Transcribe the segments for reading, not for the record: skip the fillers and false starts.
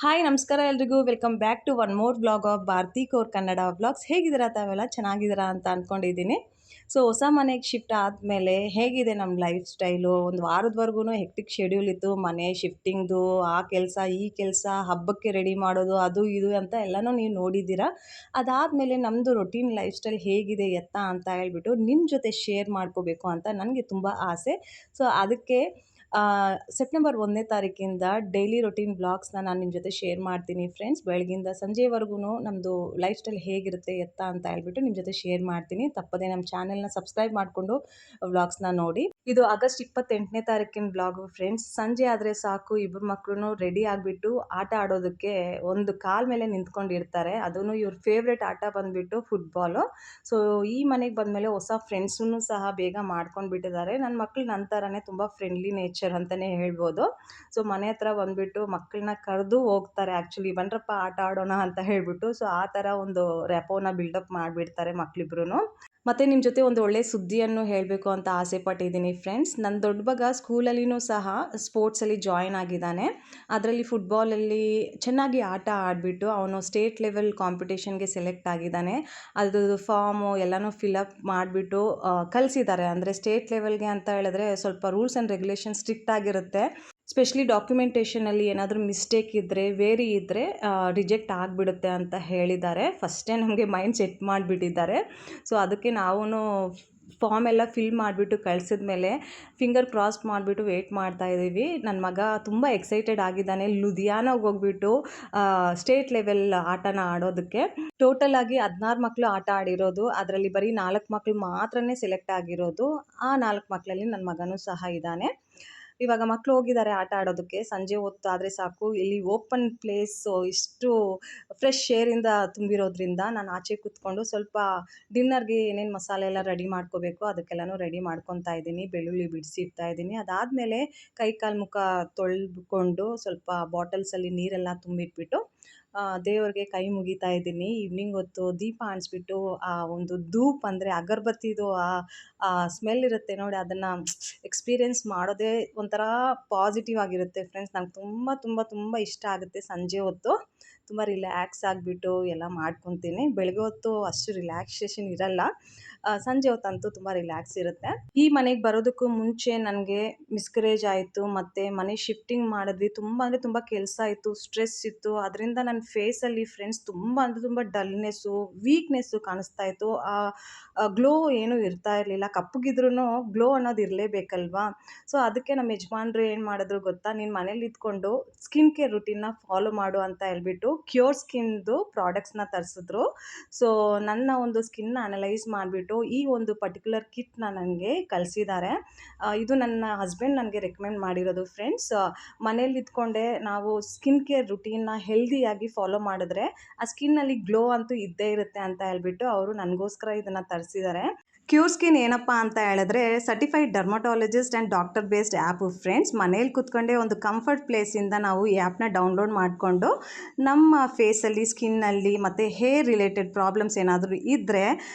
Hi ನಮಸ್ಕಾರ ಎಲ್ರಿಗೂ welcome back to one more vlog of Bharati Core Kannada vlogs. ಹೇಗಿದ್ದೀರಾ ತಾವೆಲ್ಲ? ಚೆನ್ನಾಗಿದ್ದೀರಾ ಅಂತ ಅಂದ್ಕೊಂಡಿದ್ದೀನಿ. ಸೊ ಹೊಸ ಮನೆಗೆ ಶಿಫ್ಟ್ ಆದಮೇಲೆ ಹೇಗಿದೆ ನಮ್ಮ ಲೈಫ್ ಸ್ಟೈಲು? ಒಂದು ವಾರದವರೆಗೂ ಹೆಕ್ಟಿಕ್ ಶೆಡ್ಯೂಲ್ ಇತ್ತು. ಮನೆ ಶಿಫ್ಟಿಂಗ್ದು, ಆ ಕೆಲಸ ಈ ಕೆಲಸ, ಹಬ್ಬಕ್ಕೆ ರೆಡಿ ಮಾಡೋದು, ಅದು ಇದು ಅಂತ ಎಲ್ಲನೂ ನೀವು ನೋಡಿದ್ದೀರಾ. ಅದಾದಮೇಲೆ ನಮ್ಮದು ರೊಟೀನ್ ಲೈಫ್ ಸ್ಟೈಲ್ ಹೇಗಿದೆ ಎತ್ತಾ ಅಂತ ಹೇಳ್ಬಿಟ್ಟು ನಿಮ್ಮ ಜೊತೆ ಶೇರ್ ಮಾಡ್ಕೋಬೇಕು ಅಂತ ನನಗೆ ತುಂಬ ಆಸೆ. ಸೊ ಅದಕ್ಕೆ ಸೆಪ್ಟೆಂಬರ್ 1ನೇ ತಾರೀಕಿಂದ ಡೈಲಿ ರೊಟೀನ್ ವ್ಲಾಗ್ಸ್ನ ನಾನು ನಿಮ್ಮ ಜೊತೆ ಶೇರ್ ಮಾಡ್ತೀನಿ ಫ್ರೆಂಡ್ಸ್. ಬೆಳಗಿಂದ ಸಂಜೆವರೆಗೂ ನಮ್ಮದು ಲೈಫ್ ಸ್ಟೈಲ್ ಹೇಗಿರುತ್ತೆ ಎತ್ತಾ ಅಂತ ಹೇಳ್ಬಿಟ್ಟು ನಿಮ್ಮ ಜೊತೆ ಶೇರ್ ಮಾಡ್ತೀನಿ. ತಪ್ಪದೆ ನಮ್ಮ ಚಾನೆಲ್ನ ಸಬ್ಸ್ಕ್ರೈಬ್ ಮಾಡಿಕೊಂಡು ವ್ಲಾಗ್ಸ್ನ ನೋಡಿ. ಇದು ಆಗಸ್ಟ್ 28ನೇ ತಾರೀಕಿನ ವ್ಲಾಗು ಫ್ರೆಂಡ್ಸ್. ಸಂಜೆ ಆದರೆ ಸಾಕು, ಇಬ್ಬರು ಮಕ್ಕಳು ರೆಡಿ ಆಗಿಬಿಟ್ಟು ಆಟ ಆಡೋದಕ್ಕೆ ಒಂದು ಕಾಲ ಮೇಲೆ ನಿಂತ್ಕೊಂಡಿರ್ತಾರೆ. ಅದೂ ಇವ್ರ ಫೇವ್ರೆಟ್ ಆಟ ಬಂದುಬಿಟ್ಟು ಫುಟ್ಬಾಲು. ಸೊ ಈ ಮನೆಗೆ ಬಂದಮೇಲೆ ಹೊಸ ಫ್ರೆಂಡ್ಸನ್ನು ಸಹ ಬೇಗ ಮಾಡ್ಕೊಂಡು ಬಿಟ್ಟಿದ್ದಾರೆ. ನನ್ನ ಮಕ್ಕಳು ನನ್ನ ಥರನೇ ತುಂಬ ಫ್ರೆಂಡ್ಲಿ ನೇಚರ್ ಅಂತಲೇ ಹೇಳ್ಬೋದು. ಸೊ ಮನೆ ಹತ್ರ ಬಂದುಬಿಟ್ಟು ಮಕ್ಕಳನ್ನ ಕರೆದು ಹೋಗ್ತಾರೆ. ಆ್ಯಕ್ಚುಲಿ ಬನ್ರಪ್ಪ ಆಟ ಆಡೋಣ ಅಂತ ಹೇಳ್ಬಿಟ್ಟು. ಸೊ ಆ ಥರ ಒಂದು ರ್ಯಾಪೋನ ಬಿಲ್ಡಪ್ ಮಾಡಿಬಿಡ್ತಾರೆ ಮಕ್ಕಳಿಬ್ರು. ಮತ್ತು ನಿಮ್ಮ ಜೊತೆ ಒಂದು ಒಳ್ಳೆಯ ಸುದ್ದಿಯನ್ನು ಹೇಳಬೇಕು ಅಂತ ಆಸೆ ಪಟ್ಟಿದ್ದೀನಿ ಫ್ರೆಂಡ್ಸ್. ನನ್ನ ದೊಡ್ಡ ಮಗ ಸ್ಕೂಲಲ್ಲಿಯೂ ಸಹ ಸ್ಪೋರ್ಟ್ಸಲ್ಲಿ ಜಾಯ್ನ್ ಆಗಿದ್ದಾನೆ. ಅದರಲ್ಲಿ ಫುಟ್ಬಾಲಲ್ಲಿ ಚೆನ್ನಾಗಿ ಆಟ ಆಡಿಬಿಟ್ಟು ಅವನು ಸ್ಟೇಟ್ ಲೆವೆಲ್ ಕಾಂಪಿಟೇಷನ್ಗೆ ಸೆಲೆಕ್ಟ್ ಆಗಿದ್ದಾನೆ. ಅದು ಫಾರ್ಮು ಎಲ್ಲನೂ ಫಿಲಪ್ ಮಾಡಿಬಿಟ್ಟು ಕಳಿಸಿದ್ದಾರೆ. ಅಂದರೆ ಸ್ಟೇಟ್ ಲೆವೆಲ್ಗೆ ಅಂತ ಹೇಳಿದ್ರೆ ಸ್ವಲ್ಪ ರೂಲ್ಸ್ ಆ್ಯಂಡ್ ರೆಗ್ಯುಲೇಷನ್ ಸ್ಟ್ರಿಕ್ಟ್ ಆಗಿರುತ್ತೆ. ಸ್ಪೆಷಲಿ ಡಾಕ್ಯುಮೆಂಟೇಷನಲ್ಲಿ ಏನಾದರೂ ಮಿಸ್ಟೇಕ್ ಇದ್ದರೆ, ವೇರಿ ಇದ್ದರೆ ರಿಜೆಕ್ಟ್ ಆಗಿಬಿಡುತ್ತೆ ಅಂತ ಹೇಳಿದ್ದಾರೆ. ಫಸ್ಟೇ ನಮಗೆ ಮೈಂಡ್ ಸೆಟ್ ಮಾಡಿಬಿಟ್ಟಿದ್ದಾರೆ. ಸೊ ಅದಕ್ಕೆ ನಾವು ಫಾರ್ಮ್ ಎಲ್ಲ ಫಿಲ್ ಮಾಡಿಬಿಟ್ಟು ಕಳಿಸಿದ ಮೇಲೆ ಫಿಂಗರ್ ಕ್ರಾಸ್ ಮಾಡಿಬಿಟ್ಟು ವೆಯ್ಟ್ ಮಾಡ್ತಾಯಿದ್ದೀವಿ. ನನ್ನ ಮಗ ತುಂಬ ಎಕ್ಸೈಟೆಡ್ ಆಗಿದ್ದಾನೆ. ಲುಧಿಯಾನಾಗೆ ಹೋಗ್ಬಿಟ್ಟು ಸ್ಟೇಟ್ ಲೆವೆಲ್ ಆಟನ ಆಡೋದಕ್ಕೆ. ಟೋಟಲ್ ಆಗಿ 16 ಮಕ್ಕಳು ಆಟ ಆಡಿರೋದು. ಅದರಲ್ಲಿ ಬರೀ 4 ಮಕ್ಕಳು ಮಾತ್ರನೇ ಸೆಲೆಕ್ಟ್ ಆಗಿರೋದು. ಆ 4 ಮಕ್ಕಳಲ್ಲಿ ನನ್ನ ಮಗನೂ ಸಹ ಇದ್ದಾನೆ. ಇವಾಗ ಮಕ್ಕಳು ಹೋಗಿದ್ದಾರೆ ಆಟ ಆಡೋದಕ್ಕೆ. ಸಂಜೆ ಹೊತ್ತು ಆದರೆ ಸಾಕು, ಇಲ್ಲಿ ಓಪನ್ ಪ್ಲೇಸು ಇಷ್ಟು ಫ್ರೆಶ್ ಏರಿಂದ ತುಂಬಿರೋದ್ರಿಂದ ನಾನು ಆಚೆ ಕೂತ್ಕೊಂಡು ಸ್ವಲ್ಪ ಡಿನ್ನರ್ಗೆ ಏನೇನು ಮಸಾಲೆ ಎಲ್ಲ ರೆಡಿ ಮಾಡ್ಕೋಬೇಕು ಅದಕ್ಕೆಲ್ಲನೂ ರೆಡಿ ಮಾಡ್ಕೊತಾ ಇದ್ದೀನಿ. ಬೆಳ್ಳುಳ್ಳಿ ಬಿಡಿಸಿಡ್ತಾ ಇದ್ದೀನಿ. ಅದಾದಮೇಲೆ ಕೈ ಕಾಲು ಮುಖ ತೊಳೆದುಕೊಂಡು ಸ್ವಲ್ಪ ಬಾಟಲ್ಸಲ್ಲಿ ನೀರೆಲ್ಲ ತುಂಬಿಟ್ಬಿಟ್ಟು ದೇವ್ರಿಗೆ ಕೈ ಮುಗಿತಾ ಇದ್ದೀನಿ. ಈವ್ನಿಂಗ್ ಹೊತ್ತು ದೀಪ ಆಣಿಸ್ಬಿಟ್ಟು ಆ ಒಂದು ಧೂಪ್ ಅಂದರೆ ಅಗರಬತ್ತಿದು ಆ ಸ್ಮೆಲ್ ಇರುತ್ತೆ ನೋಡಿ, ಅದನ್ನು ಎಕ್ಸ್ಪೀರಿಯೆನ್ಸ್ ಮಾಡೋದೇ ಒಂಥರ ಪಾಸಿಟಿವ್ ಆಗಿರುತ್ತೆ ಫ್ರೆಂಡ್ಸ್. ನಂಗೆ ತುಂಬ ತುಂಬ ತುಂಬ ಇಷ್ಟ ಆಗುತ್ತೆ. ಸಂಜೆ ಹೊತ್ತು ತುಂಬ ರಿಲ್ಯಾಕ್ಸ್ ಆಗಿಬಿಟ್ಟು ಎಲ್ಲ ಮಾಡ್ಕೊತೀನಿ. ಬೆಳಗ್ಗೆ ಹೊತ್ತು ಅಷ್ಟು ರಿಲ್ಯಾಕ್ಸೇಷನ್ ಇರಲ್ಲ, ಸಂಜೆ ಹೊತ್ತಂತೂ ತುಂಬ ರಿಲ್ಯಾಕ್ಸ್ ಇರುತ್ತೆ. ಈ ಮನೆಗೆ ಬರೋದಕ್ಕೂ ಮುಂಚೆ ನನಗೆ ಮಿಸ್ಕರೇಜ್ ಆಯಿತು, ಮತ್ತು ಮನೆ ಶಿಫ್ಟಿಂಗ್ ಮಾಡಿದ್ವಿ. ತುಂಬ ಅಂದರೆ ತುಂಬ ಕೆಲಸ ಇತ್ತು, ಸ್ಟ್ರೆಸ್ ಇತ್ತು. ಅದರಿಂದ ನನ್ನ ಫೇಸಲ್ಲಿ ಫ್ರೆಂಡ್ಸ್ ತುಂಬ ಅಂದರೆ ತುಂಬ ಡಲ್ನೆಸ್ಸು, ವೀಕ್ನೆಸ್ಸು ಕಾಣಿಸ್ತಾ ಇತ್ತು. ಗ್ಲೋ ಏನೂ ಇರ್ತಾ ಇರಲಿಲ್ಲ. ಕಪ್ಪಗಿದ್ರೂ ಗ್ಲೋ ಅನ್ನೋದು ಇರಲೇಬೇಕಲ್ವಾ. ಸೊ ಅದಕ್ಕೆ ನಮ್ಮ ಯಜಮಾನ್ರು ಏನು ಮಾಡಿದ್ರು ಗೊತ್ತಾ, ನೀನು ಮನೇಲಿ ಇದ್ಕೊಂಡು ಸ್ಕಿನ್ ಕೇರ್ ರುಟೀನ್ನ ಫಾಲೋ ಮಾಡು ಅಂತ ಹೇಳ್ಬಿಟ್ಟು ಕ್ಯೂರ್ ಸ್ಕಿನ್ದು ಪ್ರಾಡಕ್ಟ್ಸ್ನ ತರಿಸಿದ್ರು. ಸೊ ನನ್ನ ಒಂದು ಸ್ಕಿನ್ನ ಅನಲೈಸ್ ಮಾಡಿಬಿಟ್ಟು ಈ ಒಂದು ಪರ್ಟಿಕ್ಯುಲರ್ ಕಿಟ್ನ ನನಗೆ ಕಳಿಸಿದ್ದಾರೆ. ಇದು ನನ್ನ ಹಸ್ಬೆಂಡ್ ನನಗೆ ರೆಕಮೆಂಡ್ ಮಾಡಿರೋದು ಫ್ರೆಂಡ್ಸ್. ಮನೇಲಿ ಇದ್ಕೊಂಡೆ ನಾವು ಸ್ಕಿನ್ ಕೇರ್ ರುಟೀನ್ನ ಹೆಲ್ದಿಯಾಗಿ ಫಾಲೋ ಮಾಡಿದ್ರೆ ಆ ಸ್ಕಿನ್ನಲ್ಲಿ ಗ್ಲೋ ಅಂತೂ ಇದ್ದೇ ಇರುತ್ತೆ ಅಂತ ಹೇಳ್ಬಿಟ್ಟು ಅವರು ನನಗೋಸ್ಕರ ಇದನ್ನು ತರಿಸಿದ್ದಾರೆ. ಕ್ಯೂರ್ ಸ್ಕಿನ್ ಏನಪ್ಪ ಅಂತ ಹೇಳಿದ್ರೆ certified dermatologist and doctor based app friends. ಮನೇಲಿ ಕೂತ್ಕೊಂಡೆ ಒಂದು ಕಂಫರ್ಟ್ ಪ್ಲೇಸಿಂದ ನಾವು ಈ ಆ್ಯಪ್ನ ಡೌನ್ಲೋಡ್ ಮಾಡಿಕೊಂಡು ನಮ್ಮ ಫೇಸಲ್ಲಿ, ಸ್ಕಿನ್ನಲ್ಲಿ ಮತ್ತು ಹೇರ್ ರಿಲೇಟೆಡ್ ಪ್ರಾಬ್ಲಮ್ಸ್ ಏನಾದರೂ ಇದ್ದರೆ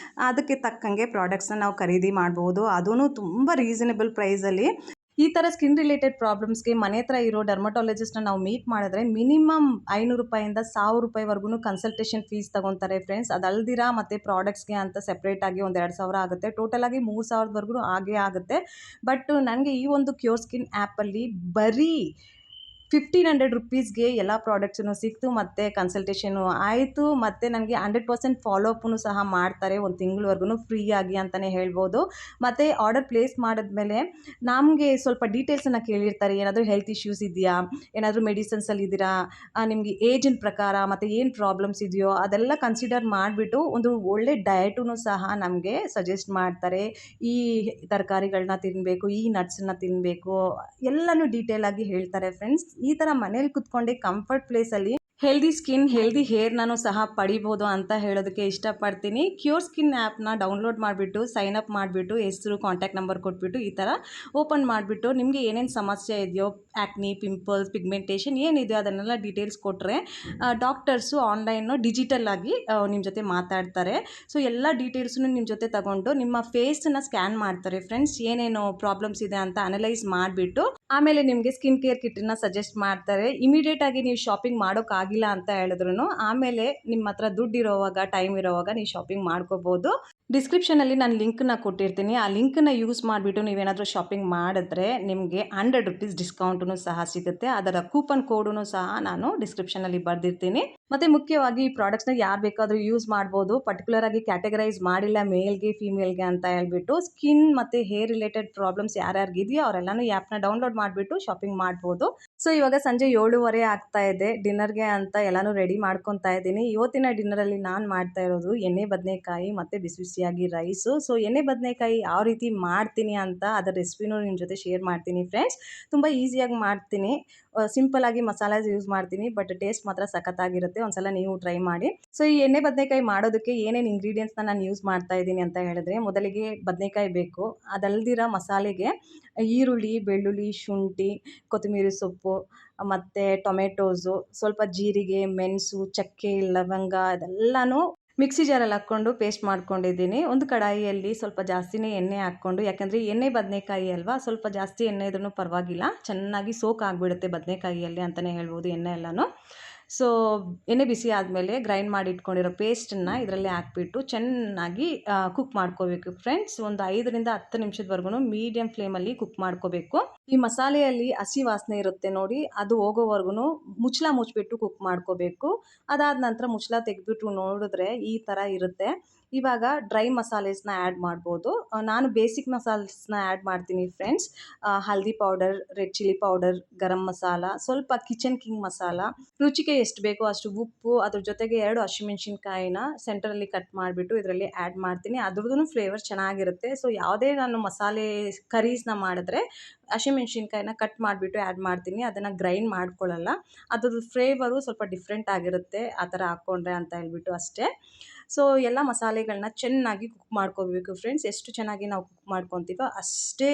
ಅದಕ್ಕೆ ತಕ್ಕಂಗೆ ಪ್ರಾಡಕ್ಟ್ಸ್ನ ನಾವು ಖರೀದಿ ಮಾಡ್ಬೋದು. ಅದೂ ತುಂಬ ರೀಸನೇಬಲ್ ಪ್ರೈಸಲ್ಲಿ. ಈ ಥರ ಸ್ಕಿನ್ ರಿಲೇಟೆಡ್ ಪ್ರಾಬ್ಲಮ್ಸ್ಗೆ ಮನೆ ಹತ್ರ ಇರೋ ಡರ್ಮಟಾಲಜಿಸ್ಟ್ನ ನಾವು ಮೀಟ್ ಮಾಡಿದ್ರೆ ಮಿನಿಮಮ್ 500 ರೂಪಾಯಿಂದ 1000 ರೂಪಾಯಿವರೆಗೂ ಕನ್ಸಲ್ಟೇಷನ್ ಫೀಸ್ ತೊಗೊತಾರೆ ಫ್ರೆಂಡ್ಸ್. ಅದಲ್ದಿರ ಮತ್ತು ಪ್ರಾಡಕ್ಟ್ಸ್ಗೆ ಅಂತ ಸೆಪ್ರೇಟಾಗಿ ಒಂದು 2000 ಆಗುತ್ತೆ. ಟೋಟಲಾಗಿ 3000ವರೆಗೂ ಆಗೇ ಆಗುತ್ತೆ. ಬಟ್ ನನಗೆ ಈ ಒಂದು ಕ್ಯೂರ್ ಸ್ಕಿನ್ ಆ್ಯಪಲ್ಲಿ ಬರೀ 1500 ರುಪೀಸ್ಗೆ ಎಲ್ಲ ಪ್ರಾಡಕ್ಟ್ಸನ್ನು ಸಿಕ್ತು, ಮತ್ತು ಕನ್ಸಲ್ಟೇಷನು ಆಯಿತು, ಮತ್ತು ನನಗೆ 100% ಫಾಲೋಅಪ್ಪೂ ಸಹ ಮಾಡ್ತಾರೆ ಒಂದು ತಿಂಗಳವರೆಗೂ ಫ್ರೀಯಾಗಿ ಅಂತಲೇ ಹೇಳ್ಬೋದು. ಮತ್ತು ಆರ್ಡರ್ ಪ್ಲೇಸ್ ಮಾಡಿದ್ಮೇಲೆ ನಮಗೆ ಸ್ವಲ್ಪ ಡೀಟೇಲ್ಸನ್ನು ಕೇಳಿರ್ತಾರೆ. ಏನಾದರೂ ಹೆಲ್ತ್ ಇಶ್ಯೂಸ್ ಇದೆಯಾ, ಏನಾದರೂ ಮೆಡಿಸಿನ್ಸಲ್ಲಿ ಇದ್ದೀರಾ, ನಿಮಗೆ ಏಜಿನ ಪ್ರಕಾರ ಮತ್ತು ಏನು ಪ್ರಾಬ್ಲಮ್ಸ್ ಇದೆಯೋ ಅದೆಲ್ಲ ಕನ್ಸಿಡರ್ ಮಾಡಿಬಿಟ್ಟು ಒಂದು ಒಳ್ಳೆ ಡಯಟೂ ಸಹ ನಮಗೆ ಸಜೆಸ್ಟ್ ಮಾಡ್ತಾರೆ. ಈ ತರಕಾರಿಗಳನ್ನ ತಿನ್ನಬೇಕು, ಈ ನಟ್ಸನ್ನು ತಿನ್ನಬೇಕು, ಎಲ್ಲನೂ ಡೀಟೇಲಾಗಿ ಹೇಳ್ತಾರೆ ಫ್ರೆಂಡ್ಸ್. ಈ ಥರ ಮನೇಲಿ ಕೂತ್ಕೊಂಡೆ ಕಂಫರ್ಟ್ ಪ್ಲೇಸಲ್ಲಿ ಹೆಲ್ದಿ ಸ್ಕಿನ್, ಹೆಲ್ದಿ ಹೇರ್ನೂ ಸಹ ಪಡಿಬೋದು ಅಂತ ಹೇಳೋದಕ್ಕೆ ಇಷ್ಟಪಡ್ತೀನಿ. ಕ್ಯೂರ್ ಸ್ಕಿನ್ ಆ್ಯಪ್ನ ಡೌನ್ಲೋಡ್ ಮಾಡಿಬಿಟ್ಟು ಸೈನ್ ಅಪ್ ಮಾಡಿಬಿಟ್ಟು ಹೆಸರು, ಕಾಂಟ್ಯಾಕ್ಟ್ ನಂಬರ್ ಕೊಟ್ಬಿಟ್ಟು ಈ ಥರ ಓಪನ್ ಮಾಡಿಬಿಟ್ಟು ನಿಮಗೆ ಏನೇನು ಸಮಸ್ಯೆ ಇದೆಯೋ ಆ್ಯಕ್ನಿ, ಪಿಂಪಲ್ಸ್, ಪಿಗ್ಮೆಂಟೇಷನ್ ಏನಿದೆ ಅದನ್ನೆಲ್ಲ ಡೀಟೇಲ್ಸ್ ಕೊಟ್ಟರೆ ಡಾಕ್ಟರ್ಸು ಆನ್ಲೈನು ಡಿಜಿಟಲ್ ಆಗಿ ನಿಮ್ಮ ಜೊತೆ ಮಾತಾಡ್ತಾರೆ. ಸೊ ಎಲ್ಲ ಡೀಟೇಲ್ಸನ್ನು ನಿಮ್ಮ ಜೊತೆ ತಗೊಂಡು ನಿಮ್ಮ ಫೇಸನ್ನು ಸ್ಕ್ಯಾನ್ ಮಾಡ್ತಾರೆ ಫ್ರೆಂಡ್ಸ್. ಏನೇನು ಪ್ರಾಬ್ಲಮ್ಸ್ ಇದೆ ಅಂತ ಅನಲೈಸ್ ಮಾಡಿಬಿಟ್ಟು ಆಮೇಲೆ ನಿಮಗೆ ಸ್ಕಿನ್ ಕೇರ್ ಕಿಟ್ಟನ್ನು ಸಜೆಸ್ಟ್ ಮಾಡ್ತಾರೆ. ಇಮಿಡಿಯೇಟಾಗಿ ನೀವು ಶಾಪಿಂಗ್ ಮಾಡೋಕ್ಕಾಗಿಲ್ಲ ಅಂತ ಹೇಳಿದ್ರು ಆಮೇಲೆ ನಿಮ್ಮ ಹತ್ರ ದುಡ್ಡು ಇರೋವಾಗ, ಟೈಮ್ ಇರೋವಾಗ ನೀವು ಶಾಪಿಂಗ್ ಮಾಡ್ಕೋಬೋದು. ಡಿಸ್ಕ್ರಿಪ್ಷನಲ್ಲಿ ನಾನು ಲಿಂಕನ್ನ ಕೊಟ್ಟಿರ್ತೀನಿ. ಆ ಲಿಂಕನ್ನು ಯೂಸ್ ಮಾಡಿಬಿಟ್ಟು ನೀವೇನಾದರೂ ಶಾಪಿಂಗ್ ಮಾಡಿದ್ರೆ ನಿಮಗೆ ₹100 ಡಿಸ್ಕೌಂಟೂ ಸಹ ಸಿಗುತ್ತೆ. ಅದರ ಕೂಪನ್ ಕೋಡೂ ಸಹ ನಾನು ಡಿಸ್ಕ್ರಿಪ್ಷನಲ್ಲಿ ಬರೆದಿರ್ತೀನಿ. ಮತ್ತು ಮುಖ್ಯವಾಗಿ ಈ ಪ್ರಾಡಕ್ಟ್ಸ್ನ ಯಾರು ಬೇಕಾದರೂ ಯೂಸ್ ಮಾಡ್ಬೋದು. ಪರ್ಟಿಕ್ಯುಲರ್ ಆಗಿ ಕ್ಯಾಟಗರೈಸ್ ಮಾಡಿಲ್ಲ ಮೇಲ್ಗೆ ಫೀಮೇಲ್ಗೆ ಅಂತ ಹೇಳ್ಬಿಟ್ಟು. ಸ್ಕಿನ್ ಮತ್ತು ಹೇರ್ ರಿಲೇಟೆಡ್ ಪ್ರಾಬ್ಲಮ್ಸ್ ಯಾರ್ಯಾರಿಗಿದೆಯೋ ಅವರೆಲ್ಲನೂ ಈ ಆ್ಯಪ್ನ ಡೌನ್ಲೋಡ್ ಮಾಡಿಬಿಟ್ಟು ಶಾಪಿಂಗ್ ಮಾಡ್ಬೋದು. ಸೊ ಇವಾಗ ಸಂಜೆ 7:30 ಆಗ್ತಾ ಇದೆ. ಡಿನ್ನರ್ಗೆ ಅಂತ ಎಲ್ಲನೂ ರೆಡಿ ಮಾಡ್ಕೊತಾ ಇದ್ದೀನಿ. ಇವತ್ತಿನ ಡಿನ್ನರಲ್ಲಿ ನಾನು ಮಾಡ್ತಾ ಇರೋದು ಎಣ್ಣೆ ಬದನೆಕಾಯಿ ಮತ್ತು ಬಿಸಿ ಬಿಸಿಯಾಗಿ ರೈಸು. ಸೊ ಎಣ್ಣೆ ಬದನೆಕಾಯಿ ಯಾವ ರೀತಿ ಮಾಡ್ತೀನಿ ಅಂತ ಅದರ ರೆಸಿಪಿನೂ ನಿಮ್ಮ ಜೊತೆ ಶೇರ್ ಮಾಡ್ತೀನಿ ಫ್ರೆಂಡ್ಸ್. ತುಂಬ ಈಸಿಯಾಗಿ ಮಾಡ್ತೀನಿ. ಸಿಂಪಲ್ಲಾಗಿ ಮಸಾಲಾಸ್ ಯೂಸ್ ಮಾಡ್ತೀನಿ, ಬಟ್ ಟೇಸ್ಟ್ ಮಾತ್ರ ಸಖತ್ತಾಗಿರುತ್ತೆ. ಒಂದ್ಸಲ ನೀವು ಟ್ರೈ ಮಾಡಿ. ಸೊ ಈ ಎಣ್ಣೆ ಬದನೆಕಾಯಿ ಮಾಡೋದಕ್ಕೆ ಏನೇನು ಇಂಗ್ರೀಡಿಯೆಂಟ್ಸ್ನ ನಾನು ಯೂಸ್ ಮಾಡ್ತಾ ಇದ್ದೀನಿ ಅಂತ ಹೇಳಿದ್ರೆ, ಮೊದಲಿಗೆ ಬದನೆಕಾಯಿ ಬೇಕು. ಅದಲ್ದಿರ ಮಸಾಲೆಗೆ ಈರುಳ್ಳಿ, ಬೆಳ್ಳುಳ್ಳಿ, ಶುಂಠಿ, ಕೊತ್ತಂಬರಿ ಸೊಪ್ಪು ಮತ್ತು ಟೊಮೆಟೋಸು, ಸ್ವಲ್ಪ ಜೀರಿಗೆ, ಮೆಣಸು, ಚಕ್ಕೆ, ಲವಂಗ ಅದೆಲ್ಲನೂ ಮಿಕ್ಸಿ ಜಾರಲ್ಲಿ ಹಾಕ್ಕೊಂಡು ಪೇಸ್ಟ್ ಮಾಡ್ಕೊಂಡಿದ್ದೀನಿ. ಒಂದು ಕಡಾಯಿಯಲ್ಲಿ ಸ್ವಲ್ಪ ಜಾಸ್ತಿನೇ ಎಣ್ಣೆ ಹಾಕ್ಕೊಂಡು, ಯಾಕಂದರೆ ಎಣ್ಣೆ ಬದನೆಕಾಯಿ ಅಲ್ವಾ, ಸ್ವಲ್ಪ ಜಾಸ್ತಿ ಎಣ್ಣೆ ಇದ್ರೂ ಪರವಾಗಿಲ್ಲ, ಚೆನ್ನಾಗಿ ಸೋಕ್ ಆಗಿಬಿಡುತ್ತೆ ಬದನೆಕಾಯಿಯಲ್ಲಿ ಅಂತಲೇ ಹೇಳ್ಬೋದು ಎಣ್ಣೆ ಎಲ್ಲನೂ. ಸೊ ಎಣ್ಣೆ ಬಿಸಿ ಆದಮೇಲೆ ಗ್ರೈಂಡ್ ಮಾಡಿ ಇಟ್ಕೊಂಡಿರೋ ಪೇಸ್ಟನ್ನು ಇದರಲ್ಲಿ ಹಾಕ್ಬಿಟ್ಟು ಚೆನ್ನಾಗಿ ಕುಕ್ ಮಾಡ್ಕೋಬೇಕು ಫ್ರೆಂಡ್ಸ್. ಒಂದು 5ರಿಂದ 10 ನಿಮಿಷದವರೆಗೂ ಮೀಡಿಯಮ್ ಫ್ಲೇಮಲ್ಲಿ ಕುಕ್ ಮಾಡ್ಕೋಬೇಕು. ಈ ಮಸಾಲೆಯಲ್ಲಿ ಹಸಿ ವಾಸನೆ ಇರುತ್ತೆ ನೋಡಿ, ಅದು ಹೋಗೋವರೆಗೂ ಮುಚ್ಚಳ ಮುಚ್ಚಿಬಿಟ್ಟು ಕುಕ್ ಮಾಡ್ಕೋಬೇಕು. ಅದಾದ ನಂತರ ಮುಚ್ಚಳ ತೆಗೆದ್ಬಿಟ್ಟು ನೋಡಿದ್ರೆ ಈ ಥರ ಇರುತ್ತೆ. ಇವಾಗ ಡ್ರೈ ಮಸಾಲೆಸ್ನ ಆ್ಯಡ್ ಮಾಡ್ಬೋದು. ನಾನು ಬೇಸಿಕ್ ಮಸಾಲೆಸ್ನ ಆ್ಯಡ್ ಮಾಡ್ತೀನಿ ಫ್ರೆಂಡ್ಸ್. ಹಲ್ದಿ powder, red chilli powder, garam masala, ಸ್ವಲ್ಪ ಕಿಚನ್ ಕಿಂಗ್ ಮಸಾಲ, ರುಚಿಗೆ ಎಷ್ಟು ಬೇಕೋ ಅಷ್ಟು ಉಪ್ಪು, ಅದ್ರ ಜೊತೆಗೆ 2 ಹಸಿಮೆಣ್ಸಿನ್ಕಾಯಿನ ಸೆಂಟರಲ್ಲಿ ಕಟ್ ಮಾಡಿಬಿಟ್ಟು ಇದರಲ್ಲಿ ಆ್ಯಡ್ ಮಾಡ್ತೀನಿ. ಅದ್ರದ್ದು ಫ್ಲೇವರ್ ಚೆನ್ನಾಗಿರುತ್ತೆ. ಸೊ ಯಾವುದೇ ನಾನು ಮಸಾಲೆ ಕರೀಸ್ನ ಮಾಡಿದ್ರೆ ಹಸಿಮೆಣ್ಸಿನ್ಕಾಯಿನ ಕಟ್ ಮಾಡಿಬಿಟ್ಟು ಆ್ಯಡ್ ಮಾಡ್ತೀನಿ. ಅದನ್ನು ಗ್ರೈಂಡ್ ಮಾಡ್ಕೊಳ್ಳಲ್ಲ. ಅದ್ರದ್ದು ಫ್ಲೇವರು ಸ್ವಲ್ಪ ಡಿಫ್ರೆಂಟ್ ಆಗಿರುತ್ತೆ ಆ ಥರ ಹಾಕ್ಕೊಂಡ್ರೆ ಅಂತ ಹೇಳ್ಬಿಟ್ಟು ಅಷ್ಟೇ. ಸೊ ಎಲ್ಲ ಮಸಾಲೆಗಳನ್ನ ಚೆನ್ನಾಗಿ ಕುಕ್ ಮಾಡ್ಕೋಬೇಕು ಫ್ರೆಂಡ್ಸ್. ಎಷ್ಟು ಚೆನ್ನಾಗಿ ನಾವು ಕುಕ್ ಮಾಡ್ಕೊತೀವೋ ಅಷ್ಟೇ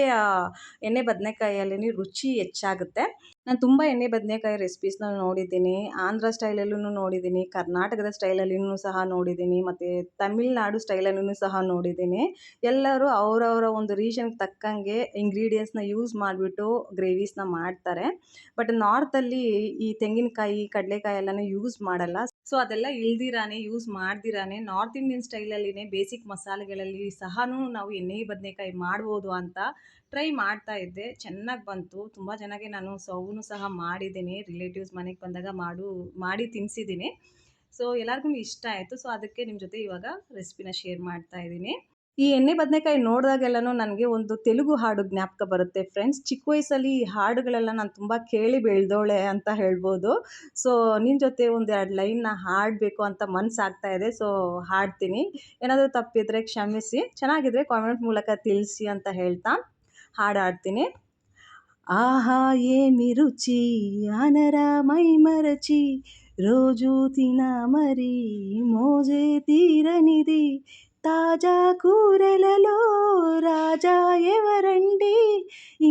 ಎಣ್ಣೆ ಬದನೆಕಾಯಲ್ಲಿ ರುಚಿ ಹೆಚ್ಚಾಗುತ್ತೆ. ನಾನು ತುಂಬ ಎಣ್ಣೆ ಬದನೆಕಾಯಿ ರೆಸಿಪೀಸ್ನ ನೋಡಿದ್ದೀನಿ. ಆಂಧ್ರ ಸ್ಟೈಲಲ್ಲೂ ನೋಡಿದ್ದೀನಿ, ಕರ್ನಾಟಕದ ಸ್ಟೈಲಲ್ಲಿಯೂ ಸಹ ನೋಡಿದ್ದೀನಿ, ಮತ್ತು ತಮಿಳ್ನಾಡು ಸ್ಟೈಲಲ್ಲೂ ಸಹ ನೋಡಿದ್ದೀನಿ. ಎಲ್ಲರೂ ಅವರವರ ಒಂದು ರೀಜನ್ಗೆ ತಕ್ಕಂಗೆ ಇಂಗ್ರೀಡಿಯೆಂಟ್ಸ್ನ ಯೂಸ್ ಮಾಡಿಬಿಟ್ಟು ಗ್ರೇವೀಸ್ನ ಮಾಡ್ತಾರೆ. ಬಟ್ ನಾರ್ತಲ್ಲಿ ಈ ತೆಂಗಿನಕಾಯಿ, ಕಡಲೆಕಾಯಿ ಎಲ್ಲನೂ ಯೂಸ್ ಮಾಡಲ್ಲ. ಸೊ ಅದೆಲ್ಲ ಇಲ್ದಿರಾನೆ, ಯೂಸ್ ಮಾಡ್ದಿರಾನೆ ನಾರ್ತ್ ಇಂಡಿಯನ್ ಸ್ಟೈಲಲ್ಲಿನೇ ಬೇಸಿಕ್ ಮಸಾಲೆಗಳಲ್ಲಿ ಸಹ ನಾವು ಎಣ್ಣೆ ಬದನೆಕಾಯಿ ಮಾಡ್ಬೋದು ಅಂತ ಟ್ರೈ ಮಾಡ್ತಾ ಇದ್ದೆ. ಚೆನ್ನಾಗಿ ಬಂತು. ತುಂಬ ಜನಕ್ಕೆ ನಾನು ಸರ್ವ್ನು ಸಹ ಮಾಡಿದ್ದೀನಿ. ರಿಲೇಟಿವ್ಸ್ ಮನೆಗೆ ಬಂದಾಗ ಮಾಡಿ ತಿನ್ನಿಸಿದ್ದೀನಿ. ಸೊ ಎಲ್ಲರಿಗೂ ಇಷ್ಟ ಆಯಿತು. ಸೊ ಅದಕ್ಕೆ ನಿಮ್ಮ ಜೊತೆ ಇವಾಗ ರೆಸಿಪಿನ ಶೇರ್ ಮಾಡ್ತಾ ಇದ್ದೀನಿ. ಈ ಎಣ್ಣೆ ಬದನೆಕಾಯಿ ನೋಡಿದಾಗೆಲ್ಲನೂ ನನಗೆ ಒಂದು ತೆಲುಗು ಹಾಡು ಜ್ಞಾಪಕ ಬರುತ್ತೆ ಫ್ರೆಂಡ್ಸ್. ಚಿಕ್ಕ ವಯಸ್ಸಲ್ಲಿ ಈ ಹಾಡುಗಳೆಲ್ಲ ನಾನು ತುಂಬ ಕೇಳಿ ಬೆಳೆದೋಳೆ ಅಂತ ಹೇಳ್ಬೋದು. ಸೊ ನಿನ್ನ ಜೊತೆ ಒಂದು 2 ಲೈನ್ನ ಹಾಡಬೇಕು ಅಂತ ಮನಸ್ಸಾಗ್ತಾ ಇದೆ. ಸೊ ಹಾಡ್ತೀನಿ. ಏನಾದರೂ ತಪ್ಪಿದರೆ ಕ್ಷಮಿಸಿ. ಚೆನ್ನಾಗಿದ್ರೆ ಕಾಮೆಂಟ್ ಮೂಲಕ ತಿಳಿಸಿ ಅಂತ ಹೇಳ್ತಾ ಹಾಡು ಹಾಡ್ತೀನಿ. ఆహా ఏమి రుచి అనరా మైమరచి రోజు తినా మరి మోజే తీరనిది తాజా కూరలలో రాజా ఎవరండి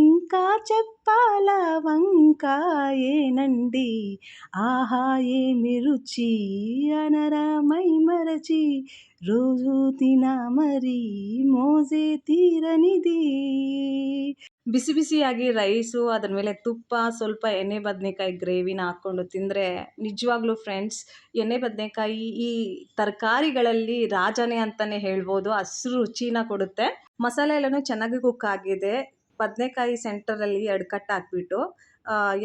ఇంకా చెప్పాలా వంకాయేనండి ఆహా ఏమి రుచి అనరా మైమరచి రోజు తినా మరి మోజే తీరనిది. ಬಿಸಿ ಬಿಸಿಯಾಗಿ ರೈಸು, ಅದ್ರ ಮೇಲೆ ತುಪ್ಪ, ಸ್ವಲ್ಪ ಎಣ್ಣೆ ಬದನೆಕಾಯಿ ಗ್ರೇವಿನ ಹಾಕ್ಕೊಂಡು ತಿಂದರೆ ನಿಜವಾಗ್ಲೂ ಫ್ರೆಂಡ್ಸ್, ಎಣ್ಣೆ ಬದನೆಕಾಯಿ ಈ ತರಕಾರಿಗಳಲ್ಲಿ ರಾಜನೇ ಅಂತಲೇ ಹೇಳ್ಬೋದು. ಅಷ್ಟು ರುಚಿನ ಕೊಡುತ್ತೆ. ಮಸಾಲೆ ಎಲ್ಲನೂ ಚೆನ್ನಾಗಿ ಕುಕ್ ಆಗಿದೆ. ಬದನೆಕಾಯಿ ಸೆಂಟರಲ್ಲಿ 2 ಕಟ್ ಹಾಕ್ಬಿಟ್ಟು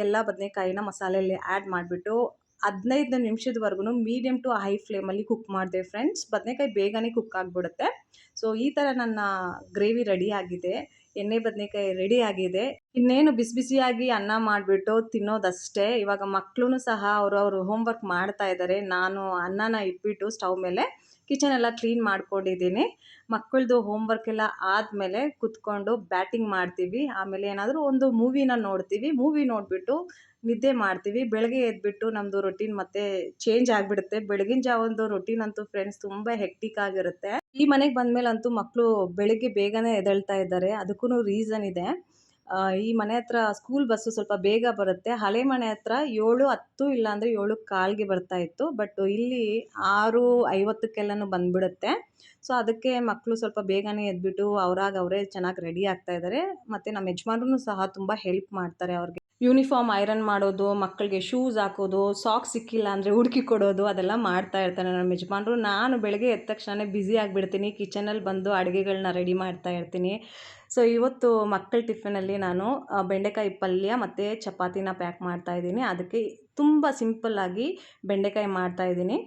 ಎಲ್ಲ ಬದನೆಕಾಯಿನ ಮಸಾಲೆಯಲ್ಲಿ ಆ್ಯಡ್ ಮಾಡಿಬಿಟ್ಟು 15 ನಿಮಿಷದವರೆಗೂ ಮೀಡಿಯಮ್ ಟು ಹೈ ಫ್ಲೇಮಲ್ಲಿ ಕುಕ್ ಮಾಡಿದೆ ಫ್ರೆಂಡ್ಸ್. ಬದನೆಕಾಯಿ ಬೇಗನೆ ಕುಕ್ ಆಗಿಬಿಡುತ್ತೆ. ಸೊ ಈ ಥರ ನನ್ನ ಗ್ರೇವಿ ರೆಡಿಯಾಗಿದೆ. ಎಣ್ಣೆ ಬದನೆಕಾಯಿ ರೆಡಿ ಆಗಿದೆ. ಇನ್ನೇನು ಬಿಸಿ ಬಿಸಿಯಾಗಿ ಅನ್ನ ಮಾಡಿಬಿಟ್ಟು ತಿನ್ನೋದಷ್ಟೇ. ಇವಾಗ ಮಕ್ಕಳು ಸಹ ಅವರು ಹೋಮ್ವರ್ಕ್ ಮಾಡ್ತಾ ಇದ್ದಾರೆ. ನಾನು ಅನ್ನನ ಇಟ್ಬಿಟ್ಟು ಸ್ಟವ್ ಮೇಲೆ ಕಿಚನ್ ಎಲ್ಲ ಕ್ಲೀನ್ ಮಾಡ್ಕೊಂಡಿದ್ದೀನಿ. ಮಕ್ಕಳದು ಹೋಮ್ವರ್ಕ್ ಎಲ್ಲ ಆದಮೇಲೆ ಕುತ್ಕೊಂಡು ಬ್ಯಾಟಿಂಗ್ ಮಾಡ್ತೀವಿ. ಆಮೇಲೆ ಏನಾದರೂ ಒಂದು ಮೂವಿನ ನೋಡ್ತೀವಿ. ಮೂವಿ ನೋಡಿಬಿಟ್ಟು ನಿದ್ದೆ ಮಾಡ್ತೀವಿ. ಬೆಳಗ್ಗೆ ಎದ್ಬಿಟ್ಟು ನಮ್ಮದು ರೊಟೀನ್ ಮತ್ತೆ ಚೇಂಜ್ ಆಗಿಬಿಡುತ್ತೆ. ಬೆಳಗಿನ ಜಾವದ್ದು ರೊಟೀನ್ ಅಂತೂ ಫ್ರೆಂಡ್ಸ್ ತುಂಬ ಹೆಕ್ಟಿಕ್ ಆಗಿರುತ್ತೆ. ಈ ಮನೆಗೆ ಬಂದಮೇಲಂತೂ ಮಕ್ಕಳು ಬೆಳಗ್ಗೆ ಬೇಗನೆ ಎದ್ದೇಳ್ತಾ ಇದ್ದಾರೆ. ಅದಕ್ಕೂ ರೀಸನ್ ಇದೆ. ಈ ಮನೆ ಹತ್ರ ಸ್ಕೂಲ್ ಬಸ್ಸು ಸ್ವಲ್ಪ ಬೇಗ ಬರುತ್ತೆ. ಹಳೆ ಮನೆ ಹತ್ರ 7:10 ಇಲ್ಲಾಂದ್ರೆ 7:15ಗೆ ಬರ್ತಾ ಇತ್ತು. ಬಟ್ ಇಲ್ಲಿ 6:50ಕ್ಕೆಲ್ಲನೂ ಬಂದ್ಬಿಡುತ್ತೆ. ಸೊ ಅದಕ್ಕೆ ಮಕ್ಕಳು ಸ್ವಲ್ಪ ಬೇಗನೆ ಎದ್ಬಿಟ್ಟು ಅವ್ರಾಗ ಅವರೇ ಚೆನ್ನಾಗಿ ರೆಡಿ ಆಗ್ತಾ ಇದ್ದಾರೆ. ಮತ್ತು ನಮ್ಮ ಯಜಮಾನ್ರೂ ಸಹ ತುಂಬ ಹೆಲ್ಪ್ ಮಾಡ್ತಾರೆ ಅವ್ರಿಗೆ. ಯೂನಿಫಾರ್ಮ್ ಐರನ್ ಮಾಡೋದು, ಮಕ್ಕಳಿಗೆ ಶೂಸ್ ಹಾಕೋದು, ಸಾಕ್ಸ್ ಸಿಕ್ಕಿಲ್ಲ ಅಂದರೆ ಹುಡುಕಿ ಕೊಡೋದು ಅದೆಲ್ಲ ಮಾಡ್ತಾ ಇರ್ತಾರೆ ನಮ್ಮ ಯಜಮಾನ್ರು. ನಾನು ಬೆಳಗ್ಗೆ ಎದ್ದ ತಕ್ಷಣ ಬ್ಯುಸಿ ಆಗಿಬಿಡ್ತೀನಿ. ಕಿಚನಲ್ಲಿ ಬಂದು ಅಡುಗೆಗಳನ್ನ ರೆಡಿ ಮಾಡ್ತಾ ಇರ್ತೀನಿ. ಸೊ ಇವತ್ತು ಮಕ್ಕಳ ಟಿಫಿನಲ್ಲಿ ನಾನು ಬೆಂಡೆಕಾಯಿ ಪಲ್ಯ ಮತ್ತು ಚಪಾತಿನ ಪ್ಯಾಕ್ ಮಾಡ್ತಾಯಿದ್ದೀನಿ. ಅದಕ್ಕೆ ತುಂಬ ಸಿಂಪಲ್ಲಾಗಿ ಬೆಂಡೆಕಾಯಿ ಮಾಡ್ತಾಯಿದ್ದೀನಿ.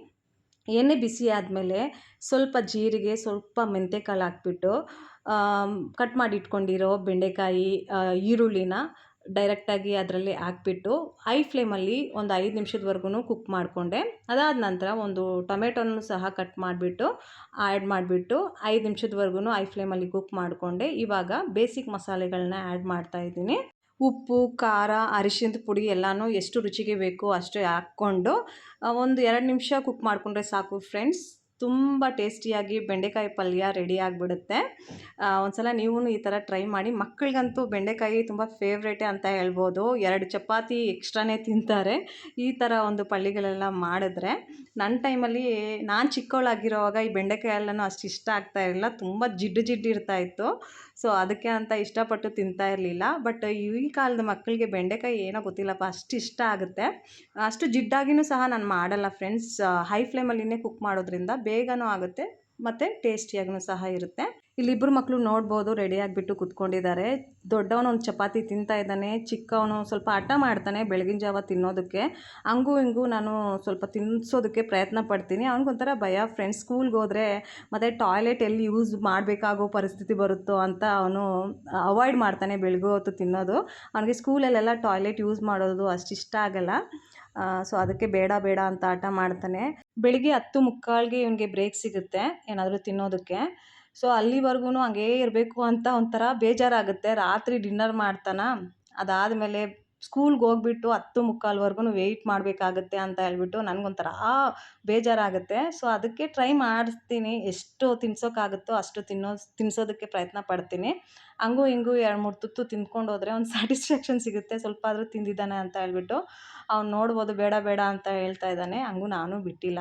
ಎಣ್ಣೆ ಬಿಸಿ ಆದಮೇಲೆ ಸ್ವಲ್ಪ ಜೀರಿಗೆ, ಸ್ವಲ್ಪ ಮೆಂತ್ಯಕಾಳು ಹಾಕ್ಬಿಟ್ಟು ಕಟ್ ಮಾಡಿ ಇಟ್ಕೊಂಡಿರೋ ಬೆಂಡೆಕಾಯಿ, ಈರುಳ್ಳಿನ ಡೈರೆಕ್ಟಾಗಿ ಅದರಲ್ಲಿ ಹಾಕ್ಬಿಟ್ಟು ಹೈ ಫ್ಲೇಮಲ್ಲಿ ಒಂದು 5 ನಿಮಿಷದವರೆಗೂ ಕುಕ್ ಮಾಡಿಕೊಂಡೆ. ಅದಾದ ನಂತರ ಒಂದು ಟೊಮೆಟೊನೂ ಸಹ ಕಟ್ ಮಾಡಿಬಿಟ್ಟು ಆ್ಯಡ್ ಮಾಡಿಬಿಟ್ಟು 5 ನಿಮಿಷದವರೆಗೂ ಹೈ ಫ್ಲೇಮಲ್ಲಿ ಕುಕ್ ಮಾಡಿಕೊಂಡೆ. ಇವಾಗ ಬೇಸಿಕ್ ಮಸಾಲೆಗಳನ್ನ ಆ್ಯಡ್ ಮಾಡ್ತಾಯಿದ್ದೀನಿ. ಉಪ್ಪು, ಖಾರ, ಅರಿಶಿಣದ ಪುಡಿ ಎಲ್ಲನೂ ಎಷ್ಟು ರುಚಿಗೆ ಬೇಕೋ ಅಷ್ಟೇ ಹಾಕ್ಕೊಂಡು ಒಂದು 2 ನಿಮಿಷ ಕುಕ್ ಮಾಡಿಕೊಂಡ್ರೆ ಸಾಕು ಫ್ರೆಂಡ್ಸ್. ತುಂಬ ಟೇಸ್ಟಿಯಾಗಿ ಬೆಂಡೆಕಾಯಿ ಪಲ್ಯ ರೆಡಿ ಆಗಿಬಿಡುತ್ತೆ. ಒಂದ್ಸಲ ನೀವೂ ಈ ಥರ ಟ್ರೈ ಮಾಡಿ. ಮಕ್ಕಳಿಗಂತೂ ಬೆಂಡೆಕಾಯಿ ತುಂಬ ಫೇವ್ರೇಟೇ ಅಂತ ಹೇಳ್ಬೋದು. 2 ಚಪಾತಿ ಎಕ್ಸ್ಟ್ರಾನೇ ತಿಂತಾರೆ ಈ ಥರ ಒಂದು ಪಲ್ಯಗಳೆಲ್ಲ ಮಾಡಿದ್ರೆ. ನನ್ನ ಟೈಮಲ್ಲಿ ನಾನು ಚಿಕ್ಕವಳಾಗಿರೋವಾಗ ಈ ಬೆಂಡೆಕಾಯಿ ಎಲ್ಲನೂ ಅಷ್ಟು ಇಷ್ಟ ಆಗ್ತಾ ಇರಲಿಲ್ಲ. ತುಂಬ ಜಿಡ್ಡು ಇರ್ತಾಯಿತ್ತು. ಸೊ ಅದಕ್ಕೆ ಅಂತ ಇಷ್ಟಪಟ್ಟು ತಿಂತಾ ಇರಲಿಲ್ಲ. ಬಟ್ ಈ ಕಾಲದ ಮಕ್ಕಳಿಗೆ ಬೆಂಡೆಕಾಯಿ ಏನೋ ಗೊತ್ತಿಲ್ಲಪ್ಪ ಅಷ್ಟು ಇಷ್ಟ ಆಗುತ್ತೆ. ಅಷ್ಟು ಜಿಡ್ಡಾಗಿಯೂ ಸಹ ನಾನು ಮಾಡಲ್ಲ ಫ್ರೆಂಡ್ಸ್. ಹೈ ಫ್ಲೇಮಲ್ಲಿನೇ ಕುಕ್ ಮಾಡೋದ್ರಿಂದ ಬೇಗನೂ ಆಗುತ್ತೆ ಮತ್ತು ಟೇಸ್ಟಿಯಾಗೂ ಸಹ ಇರುತ್ತೆ. ಇಲ್ಲಿಬ್ಬರು ಮಕ್ಕಳು ನೋಡ್ಬೋದು ರೆಡಿ ಆಗಿಬಿಟ್ಟು ಕುತ್ಕೊಂಡಿದ್ದಾರೆ. ದೊಡ್ಡವನು ಒಂದು ಚಪಾತಿ ತಿಂತಾ ಇದ್ದಾನೆ, ಚಿಕ್ಕವನು ಸ್ವಲ್ಪ ಹಠ ಮಾಡ್ತಾನೆ ಬೆಳಗಿನ ಜಾವ ತಿನ್ನೋದಕ್ಕೆ. ಹಂಗೂ ಹಿಂಗೂ ನಾನು ಸ್ವಲ್ಪ ತಿನ್ನಿಸೋದಕ್ಕೆ ಪ್ರಯತ್ನ ಪಡ್ತೀನಿ. ಅವ್ನಿಗೊಂಥರ ಭಯ ಫ್ರೆಂಡ್ಸ್. ಸ್ಕೂಲ್ಗೆ ಹೋದರೆ ಮತ್ತು ಟಾಯ್ಲೆಟ್ ಎಲ್ಲಿ ಯೂಸ್ ಮಾಡಬೇಕಾಗೋ ಪರಿಸ್ಥಿತಿ ಬರುತ್ತೋ ಅಂತ ಅವನು ಅವಾಯ್ಡ್ ಮಾಡ್ತಾನೆ ಬೆಳಗ್ಗೆ ಹೊತ್ತು ತಿನ್ನೋದು. ಅವನಿಗೆ ಸ್ಕೂಲಲ್ಲೆಲ್ಲ ಟಾಯ್ಲೆಟ್ ಯೂಸ್ ಮಾಡೋದು ಅಷ್ಟು ಇಷ್ಟ ಆಗಲ್ಲ. ಸೊ ಅದಕ್ಕೆ ಬೇಡ ಅಂತ ಹಠ ಮಾಡ್ತಾನೆ. ಬೆಳಿಗ್ಗೆ 10:45ಗೆ ಇವನಿಗೆ ಬ್ರೇಕ್ ಸಿಗುತ್ತೆ ಏನಾದರೂ ತಿನ್ನೋದಕ್ಕೆ. ಸೊ ಅಲ್ಲಿವರೆಗೂ ಹಂಗೇ ಇರಬೇಕು ಅಂತ ಒಂಥರ ಬೇಜಾರಾಗುತ್ತೆ. ರಾತ್ರಿ ಡಿನ್ನರ್ ಮಾಡ್ತಾನೆ. ಅದಾದಮೇಲೆ ಸ್ಕೂಲ್ಗೆ ಹೋಗ್ಬಿಟ್ಟು 10:45ವರೆಗೂ ವೆಯ್ಟ್ ಮಾಡಬೇಕಾಗತ್ತೆ ಅಂತ ಹೇಳ್ಬಿಟ್ಟು ನನಗೊಂಥರ ಬೇಜಾರಾಗುತ್ತೆ. ಸೊ ಅದಕ್ಕೆ ಟ್ರೈ ಮಾಡಿಸ್ತೀನಿ. ಎಷ್ಟು ತಿನ್ಸೋಕ್ಕಾಗುತ್ತೋ ಅಷ್ಟು ತಿನ್ನಿಸೋದಕ್ಕೆ ಪ್ರಯತ್ನ ಪಡ್ತೀನಿ. ಹಂಗೂ ಹಿಂಗೂ 2-3 ತುತ್ತು ತಿಂದ್ಕೊಂಡು ಹೋದರೆ ಒಂದು ಸ್ಯಾಟಿಸ್ಫ್ಯಾಕ್ಷನ್ ಸಿಗುತ್ತೆ. ಸ್ವಲ್ಪ ಆದರೂ ತಿಂದಿದ್ದಾನೆ ಅಂತ ಹೇಳ್ಬಿಟ್ಟು. ಅವ್ನು ನೋಡ್ಬೋದು ಬೇಡ ಅಂತ ಹೇಳ್ತಾ ಇದ್ದಾನೆ. ಹಂಗೂ ನಾನು ಬಿಟ್ಟಿಲ್ಲ.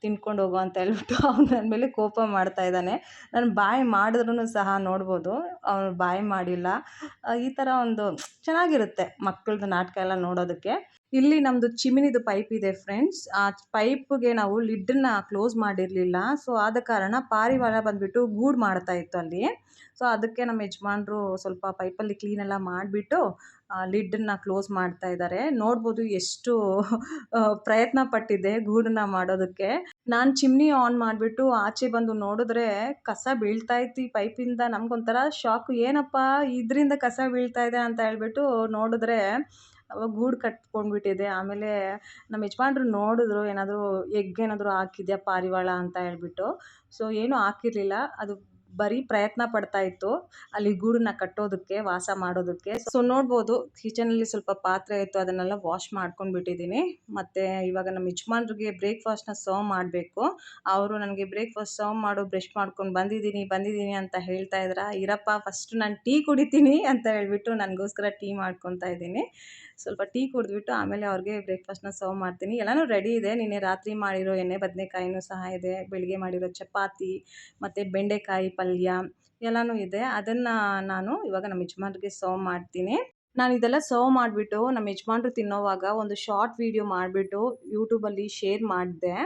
ತಿನ್ಕೊಂಡು ಹೋಗು ಅಂತ ಹೇಳ್ಬಿಟ್ಟು ಅವ್ನು ನನ್ನ ಮೇಲೆ ಕೋಪ ಮಾಡ್ತಾ ಇದ್ದಾನೆ. ನಾನು ಬಾಯ್ ಮಾಡಿದ್ರೂ ಸಹ ನೋಡ್ಬೋದು ಅವನು ಬಾಯ್ ಮಾಡಿಲ್ಲ. ಈ ಥರ ಒಂದು ಚೆನ್ನಾಗಿರುತ್ತೆ ಮಕ್ಕಳದ್ದು ನಾಟಕ ಎಲ್ಲ ನೋಡೋದಕ್ಕೆ. ಇಲ್ಲಿ ನಮ್ಮದು ಚಿಮಿನಿದು ಪೈಪ್ ಇದೆ ಫ್ರೆಂಡ್ಸ್. ಆ ಪೈಪ್ಗೆ ನಾವು ಲಿಡ್ಡನ್ನ ಕ್ಲೋಸ್ ಮಾಡಿರಲಿಲ್ಲ. ಸೊ ಆದ ಕಾರಣ ಪಾರಿವಾಳ ಬಂದುಬಿಟ್ಟು ಗೂಡು ಮಾಡ್ತಾಯಿತ್ತು ಅಲ್ಲಿ. ಸೊ ಅದಕ್ಕೆ ನಮ್ಮ ಯಜಮಾನ್ರು ಸ್ವಲ್ಪ ಪೈಪಲ್ಲಿ ಕ್ಲೀನೆಲ್ಲ ಮಾಡಿಬಿಟ್ಟು ಲಿಡ್ಡನ್ನ ಕ್ಲೋಸ್ ಮಾಡ್ತಾ ಇದ್ದಾರೆ. ನೋಡ್ಬೋದು ಎಷ್ಟು ಪ್ರಯತ್ನ ಪಟ್ಟಿದ್ದೆ ಗೂಡನ್ನ ಮಾಡೋದಕ್ಕೆ. ನಾನು ಚಿಮ್ನಿ ಆನ್ ಮಾಡಿಬಿಟ್ಟು ಆಚೆ ಬಂದು ನೋಡಿದ್ರೆ ಕಸ ಬೀಳ್ತಾ ಇತ್ತು ಈ ಪೈಪಿಂದ. ನಮಗೊಂಥರ ಶಾಕು, ಏನಪ್ಪ ಇದರಿಂದ ಕಸ ಬೀಳ್ತಾ ಇದೆ ಅಂತ ಹೇಳ್ಬಿಟ್ಟು ನೋಡಿದ್ರೆ ಗೂಡು ಕಟ್ಕೊಂಡ್ಬಿಟ್ಟಿದೆ. ಆಮೇಲೆ ನಮ್ಮ ಯಜಮಾನ್ರು ನೋಡಿದ್ರು ಏನಾದರೂ ಎಗ್ ಏನಾದರೂ ಹಾಕಿದ್ಯಾ ಪಾರಿವಾಳ ಅಂತ ಹೇಳ್ಬಿಟ್ಟು. ಸೊ ಏನೂ ಹಾಕಿರಲಿಲ್ಲ. ಅದು ಬರೀ ಪ್ರಯತ್ನ ಪಡ್ತಾ ಇತ್ತು ಅಲ್ಲಿ ಗೂಡನ್ನ ಕಟ್ಟೋದಕ್ಕೆ, ವಾಸ ಮಾಡೋದಕ್ಕೆ. ಸೊ ನೋಡ್ಬೋದು ಕಿಚನಲ್ಲಿ ಸ್ವಲ್ಪ ಪಾತ್ರೆ ಇತ್ತು, ಅದನ್ನೆಲ್ಲ ವಾಶ್ ಮಾಡ್ಕೊಂಡ್ಬಿಟ್ಟಿದ್ದೀನಿ. ಮತ್ತು ಇವಾಗ ನಮ್ಮ ಯಜಮಾನ್ರಿಗೆ ಬ್ರೇಕ್ಫಾಸ್ಟ್ನ ಸರ್ವ್ ಮಾಡಬೇಕು. ಅವರು ನನಗೆ ಬ್ರೇಕ್ಫಾಸ್ಟ್ ಸರ್ವ್ ಮಾಡು, ಬ್ರಷ್ ಮಾಡ್ಕೊಂಡು ಬಂದಿದ್ದೀನಿ ಅಂತ ಹೇಳ್ತಾ ಇದ್ದಾರೆ. ಇರಪ್ಪ ಫಸ್ಟ್ ನಾನು ಟೀ ಕುಡಿತೀನಿ ಅಂತ ಹೇಳ್ಬಿಟ್ಟು ನನಗೋಸ್ಕರ ಟೀ ಮಾಡ್ಕೊತಾ ಇದ್ದೀನಿ. ಸ್ವಲ್ಪ ಟೀ ಕುಡಿದ್ಬಿಟ್ಟು ಆಮೇಲೆ ಅವ್ರಿಗೆ ಬ್ರೇಕ್ಫಾಸ್ಟ್ನ ಸರ್ವ್ ಮಾಡ್ತೀನಿ. ಎಲ್ಲನೂ ರೆಡಿ ಇದೆ. ನಿನ್ನೆ ರಾತ್ರಿ ಮಾಡಿರೋ ಎಣ್ಣೆ ಬದನೆಕಾಯಿನೂ ಸಹ ಇದೆ, ಬೆಳಿಗ್ಗೆ ಮಾಡಿರೋ ಚಪಾತಿ ಮತ್ತು ಬೆಂಡೆಕಾಯಿ ಪಲ್ಯ ಎಲ್ಲನೂ ಇದೆ. ಅದನ್ನು ನಾನು ಇವಾಗ ನಮ್ಮ ಯಜಮಾನ್ರಿಗೆ ಸರ್ವ್ ಮಾಡ್ತೀನಿ. ನಾನು ಇದೆಲ್ಲ ಸರ್ವ್ ಮಾಡಿಬಿಟ್ಟು ನಮ್ಮ ಯಜಮಾನ್ರು ತಿನ್ನೋವಾಗ ಒಂದು ಶಾರ್ಟ್ ವೀಡಿಯೋ ಮಾಡಿಬಿಟ್ಟು ಯೂಟ್ಯೂಬಲ್ಲಿ ಶೇರ್ ಮಾಡಿದೆ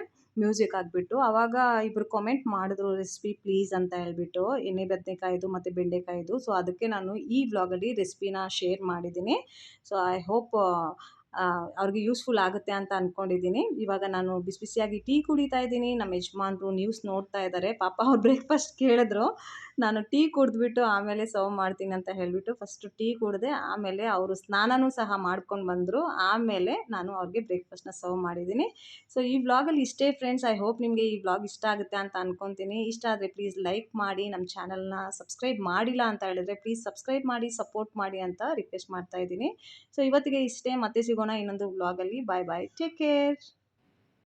ಮ್ಯೂಸಿಕ್ ಹಾಕ್ಬಿಟ್ಟು. ಆವಾಗ ಇಬ್ಬರು ಕಾಮೆಂಟ್ ಮಾಡಿದ್ರು ರೆಸಿಪಿ ಪ್ಲೀಸ್ ಅಂತ ಹೇಳ್ಬಿಟ್ಟು, ಎಣ್ಣೆ ಬದನೆಕಾಯಿದು ಮತ್ತು ಬೆಂಡೆಕಾಯಿದು. ಸೊ ಅದಕ್ಕೆ ನಾನು ಈ ವ್ಲಾಗಲ್ಲಿ ರೆಸಿಪಿನ ಶೇರ್ ಮಾಡಿದ್ದೀನಿ. ಸೊ ಐ ಹೋಪ್ ಅವ್ರಿಗೆ ಯೂಸ್ಫುಲ್ ಆಗುತ್ತೆ ಅಂತ ಅಂದ್ಕೊಂಡಿದ್ದೀನಿ. ಇವಾಗ ನಾನು ಬಿಸಿಯಾಗಿ ಟೀ ಕುಡಿತಾ ಇದ್ದೀನಿ. ನಮ್ಮ ಯಜಮಾನ್ರು ನ್ಯೂಸ್ ನೋಡ್ತಾ ಇದ್ದಾರೆ. ಪಾಪ ಅವ್ರು ಬ್ರೇಕ್ಫಾಸ್ಟ್ ಕೇಳಿದ್ರು. ನಾನು ಟೀ ಕುಡಿದ್ಬಿಟ್ಟು ಆಮೇಲೆ ಸರ್ವ್ ಮಾಡ್ತೀನಿ ಅಂತ ಹೇಳಿಬಿಟ್ಟು ಫಸ್ಟು ಟೀ ಕುಡಿದೆ. ಆಮೇಲೆ ಅವರು ಸ್ನಾನನೂ ಸಹ ಮಾಡ್ಕೊಂಡು ಬಂದರು. ಆಮೇಲೆ ನಾನು ಅವ್ರಿಗೆ ಬ್ರೇಕ್ಫಾಸ್ಟ್ನ ಸರ್ವ್ ಮಾಡಿದ್ದೀನಿ. ಸೊ ಈ ವ್ಲಾಗಲ್ಲಿ ಇಷ್ಟೇ ಫ್ರೆಂಡ್ಸ್. ಐ ಹೋಪ್ ನಿಮಗೆ ಈ ವ್ಲಾಗ್ ಇಷ್ಟ ಆಗುತ್ತೆ ಅಂತ ಅಂದ್ಕೊತೀನಿ. ಇಷ್ಟ ಆದರೆ ಪ್ಲೀಸ್ ಲೈಕ್ ಮಾಡಿ, ನಮ್ಮ ಚಾನಲ್ನ ಸಬ್ಸ್ಕ್ರೈಬ್ ಮಾಡಿಲ್ಲ ಅಂತ ಹೇಳಿದ್ರೆ ಪ್ಲೀಸ್ ಸಬ್ಸ್ಕ್ರೈಬ್ ಮಾಡಿ, ಸಪೋರ್ಟ್ ಮಾಡಿ ಅಂತ ರಿಕ್ವೆಸ್ಟ್ ಮಾಡ್ತಾ ಇದ್ದೀನಿ. ಸೊ ಇವತ್ತಿಗೆ ಇಷ್ಟೇ. ಮತ್ತೆ ಸಿಗೋಣ ಇನ್ನೊಂದು ವ್ಲಾಗಲ್ಲಿ. Bye take care.